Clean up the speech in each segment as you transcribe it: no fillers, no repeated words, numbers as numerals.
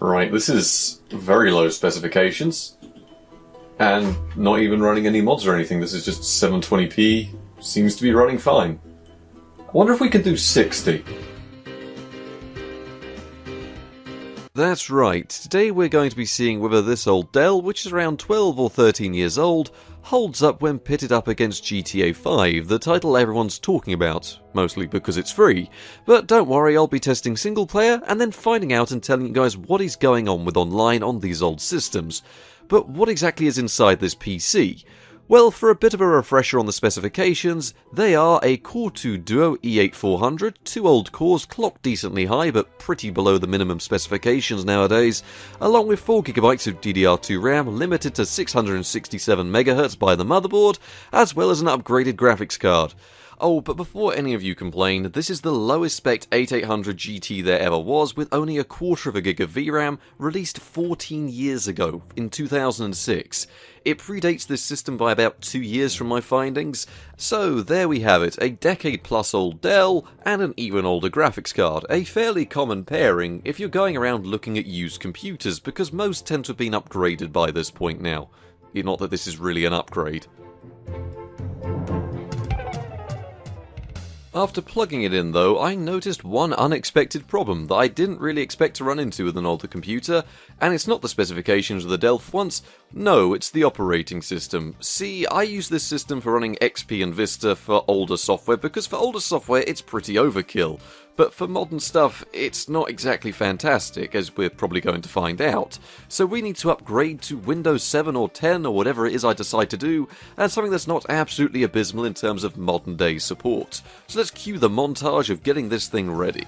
Right, this is very low specifications, and not even running any mods or anything. This is just 720p, seems to be running fine. I wonder if we could do 60. That's right, today we're going to be seeing whether this old Dell, which is around 12 or 13 years old, holds up when pitted up against GTA 5, the title everyone's talking about, mostly because it's free. But don't worry, I'll be testing single player and then finding out and telling you guys what is going on with online on these old systems. But what exactly is inside this PC? Well, for a bit of a refresher on the specifications, they are a Core 2 Duo E8400, two old cores clocked decently high but pretty below the minimum specifications nowadays, along with 4GB of DDR2 RAM limited to 667MHz by the motherboard, as well as an upgraded graphics card. Oh, but before any of you complain, this is the lowest spec 8800 GT there ever was, with only a quarter of a gig of VRAM, released 14 years ago, in 2006. It predates this system by about 2 years from my findings, so there we have it, a decade plus old Dell, and an even older graphics card, a fairly common pairing if you're going around looking at used computers, because most tend to have been upgraded by this point now. Not that this is really an upgrade. After plugging it in though, I noticed one unexpected problem that I didn't really expect to run into with an older computer, and it's not the specifications of the Dell for once, no, it's the operating system. See, I use this system for running XP and Vista for older software, because for older software it's pretty overkill. But for modern stuff, it's not exactly fantastic, as we're probably going to find out. So we need to upgrade to Windows 7 or 10 or whatever it is I decide to do, and something that's not absolutely abysmal in terms of modern day support. So let's cue the montage of getting this thing ready.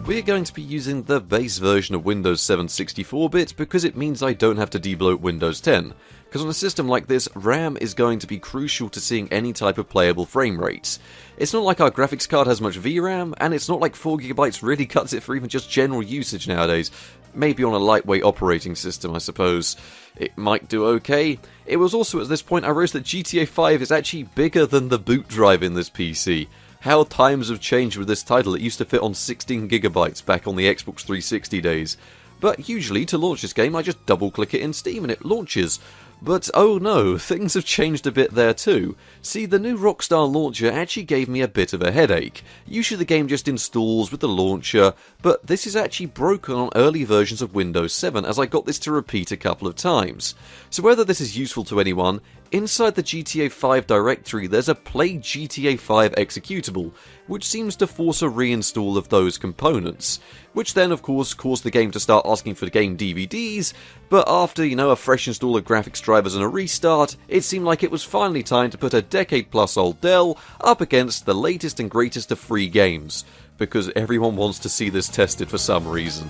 We're going to be using the base version of Windows 7 64-bit because it means I don't have to debloat Windows 10. Because on a system like this, RAM is going to be crucial to seeing any type of playable frame rates. It's not like our graphics card has much VRAM, and it's not like 4GB really cuts it for even just general usage nowadays. Maybe on a lightweight operating system, I suppose. It might do okay. It was also at this point I realized that GTA 5 is actually bigger than the boot drive in this PC. How times have changed with this title. It used to fit on 16GB back on the Xbox 360 days. But usually to launch this game I just double click it in Steam and it launches. But oh no, things have changed a bit there too. See, the new Rockstar launcher actually gave me a bit of a headache. Usually the game just installs with the launcher, but this is actually broken on early versions of Windows 7 as I got this to repeat a couple of times. So whether this is useful to anyone, inside the GTA 5 directory there's a Play GTA 5 executable, which seems to force a reinstall of those components, which then of course caused the game to start asking for the game DVDs, but after, a fresh install of graphics drivers and a restart, it seemed like it was finally time to put a decade plus old Dell up against the latest and greatest of free games, because everyone wants to see this tested for some reason.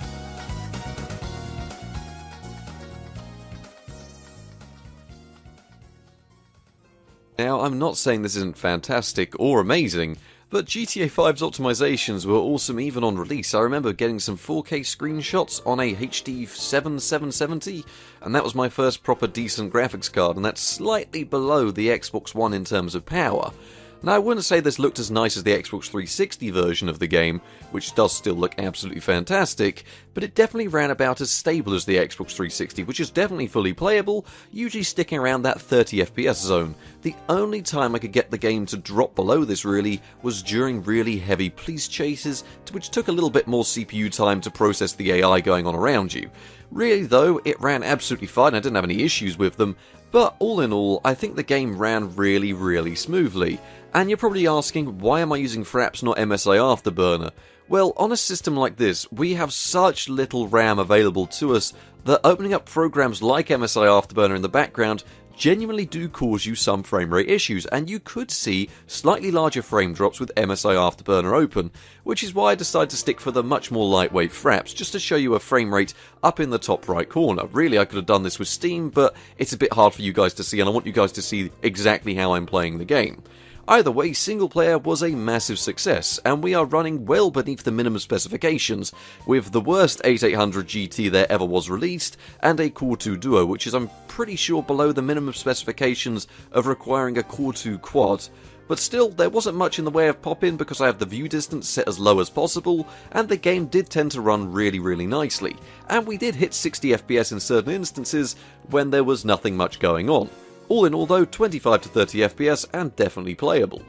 Now, I'm not saying this isn't fantastic or amazing, but GTA 5's optimizations were awesome even on release. I remember getting some 4K screenshots on a HD 7770, and that was my first proper decent graphics card, and that's slightly below the Xbox One in terms of power. Now, I wouldn't say this looked as nice as the Xbox 360 version of the game, which does still look absolutely fantastic, but it definitely ran about as stable as the Xbox 360, which is definitely fully playable, usually sticking around that 30 FPS zone. The only time I could get the game to drop below this really was during really heavy police chases, which took a little bit more CPU time to process the AI going on around you. Really though, it ran absolutely fine, I didn't have any issues with them, but all in all, I think the game ran really smoothly. And you're probably asking, why am I using Fraps not MSI Afterburner? Well, on a system like this, we have such little RAM available to us that opening up programs like MSI Afterburner in the background genuinely do cause you some frame rate issues, and you could see slightly larger frame drops with MSI Afterburner open, which is why I decided to stick for the much more lightweight fraps, just to show you a frame rate up in the top right corner. Really, I could have done this with Steam, but it's a bit hard for you guys to see, and I want you guys to see exactly how I'm playing the game. Either way, single player was a massive success, and we are running well beneath the minimum specifications, with the worst 8800 GT there ever was released, and a Core 2 Duo, which is, I'm pretty sure, below the minimum specifications of requiring a Core 2 Quad. But still, there wasn't much in the way of pop-in because I have the view distance set as low as possible, and the game did tend to run really nicely, and we did hit 60 FPS in certain instances when there was nothing much going on. All in all though, 25 to 30 FPS and definitely playable.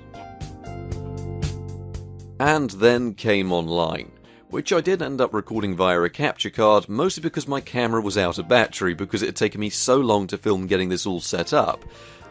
And then came online, which I did end up recording via a capture card, mostly because my camera was out of battery because it had taken me so long to film getting this all set up.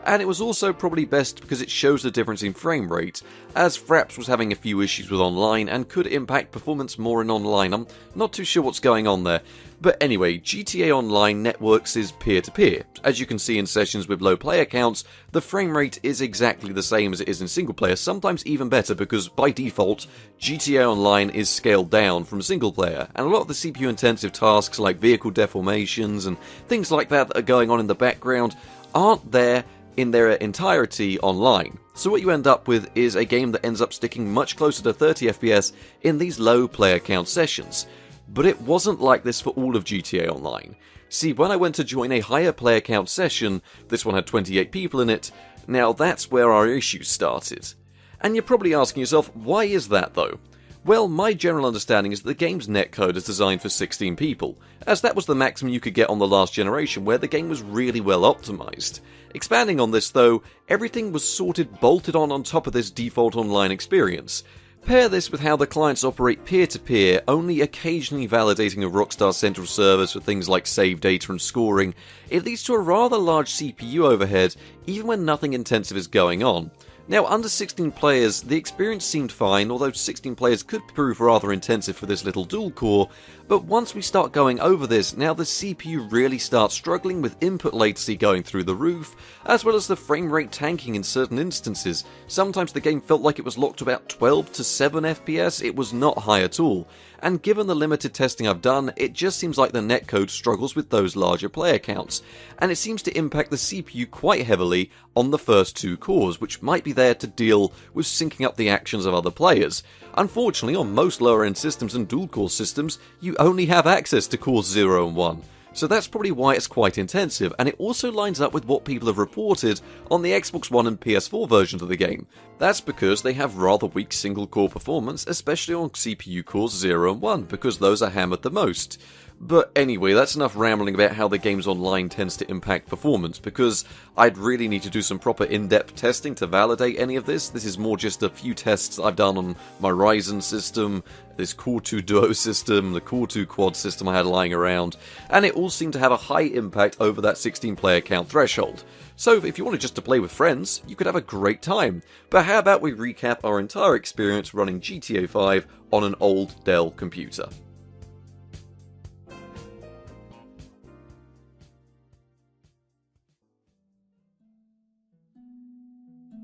And it was also probably best because it shows the difference in frame rate, as Fraps was having a few issues with online and could impact performance more in online. I'm not too sure what's going on there. But anyway, GTA Online networks is peer-to-peer. As you can see in sessions with low player counts, the frame rate is exactly the same as it is in single player, sometimes even better because by default, GTA Online is scaled down from single player, and a lot of the CPU intensive tasks like vehicle deformations and things like that are going on in the background aren't there in their entirety online. So what you end up with is a game that ends up sticking much closer to 30 FPS in these low player count sessions. But it wasn't like this for all of GTA Online. See, when I went to join a higher player count session, this one had 28 people in it, now that's where our issues started. And you're probably asking yourself, why is that though? Well, my general understanding is that the game's netcode is designed for 16 people, as that was the maximum you could get on the last generation where the game was really well optimized. Expanding on this though, everything was bolted on top of this default online experience. Pair this with how the clients operate peer-to-peer, only occasionally validating a Rockstar central service for things like save data and scoring, it leads to a rather large CPU overhead even when nothing intensive is going on. Now, under 16 players, the experience seemed fine, although 16 players could prove rather intensive for this little dual core, but once we start going over this, now the CPU really starts struggling with input latency going through the roof, as well as the frame rate tanking in certain instances. Sometimes the game felt like it was locked to about 12 to 7 FPS, it was not high at all. And given the limited testing I've done, it just seems like the netcode struggles with those larger player counts, and it seems to impact the CPU quite heavily on the first two cores, which might be there to deal with syncing up the actions of other players. Unfortunately, on most lower end systems and dual core systems, you only have access to cores 0 and 1. So that's probably why it's quite intensive, and it also lines up with what people have reported on the Xbox One and PS4 versions of the game. That's because they have rather weak single-core performance, especially on CPU cores 0 and 1, because those are hammered the most. But anyway, that's enough rambling about how the game's online tends to impact performance, because I'd really need to do some proper in-depth testing to validate any of this. This is more just a few tests I've done on my Ryzen system, this Core 2 Duo system, the Core 2 Quad system I had lying around, and it all seemed to have a high impact over that 16 player count threshold. So if you wanted just to play with friends, you could have a great time. But how about we recap our entire experience running GTA 5 on an old Dell computer.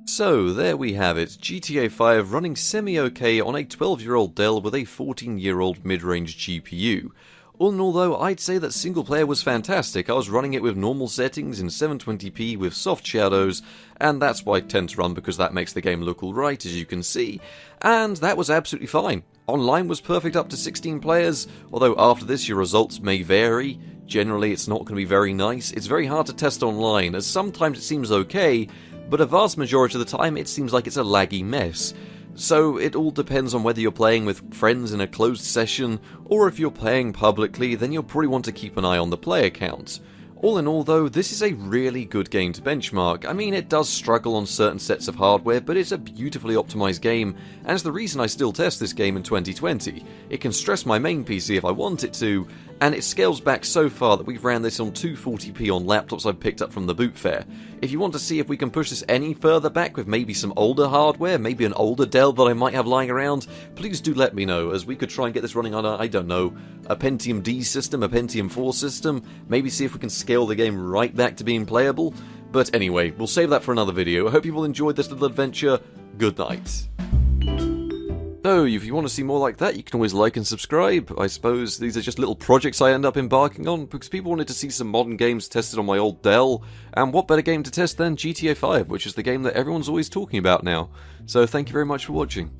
So there we have it, GTA 5 running semi-okay on a 12-year-old Dell with a 14-year-old mid-range GPU. All in all though, I'd say that single player was fantastic. I was running it with normal settings in 720p with soft shadows, and that's why I tend to run because that makes the game look alright, as you can see. And that was absolutely fine. Online was perfect up to 16 players, although after this your results may vary. Generally it's not going to be very nice. It's very hard to test online, as sometimes it seems okay, but a vast majority of the time it seems like it's a laggy mess. So it all depends on whether you're playing with friends in a closed session, or if you're playing publicly, then you'll probably want to keep an eye on the player count. All in all though, this is a really good game to benchmark. I mean, it does struggle on certain sets of hardware, but it's a beautifully optimized game, and it's the reason I still test this game in 2020. It can stress my main PC if I want it to, and it scales back so far that we've ran this on 240p on laptops I've picked up from the boot fair. If you want to see if we can push this any further back with maybe some older hardware, maybe an older Dell that I might have lying around, please do let me know, as we could try and get this running on a, I don't know, a Pentium D system, a Pentium 4 system, maybe see if we can scale the game right back to being playable. But anyway, we'll save that for another video. I hope you've all enjoyed this little adventure. Good night. So, if you want to see more like that, you can always like and subscribe. I suppose these are just little projects I end up embarking on, because people wanted to see some modern games tested on my old Dell, and what better game to test than GTA 5, which is the game that everyone's always talking about now. So thank you very much for watching.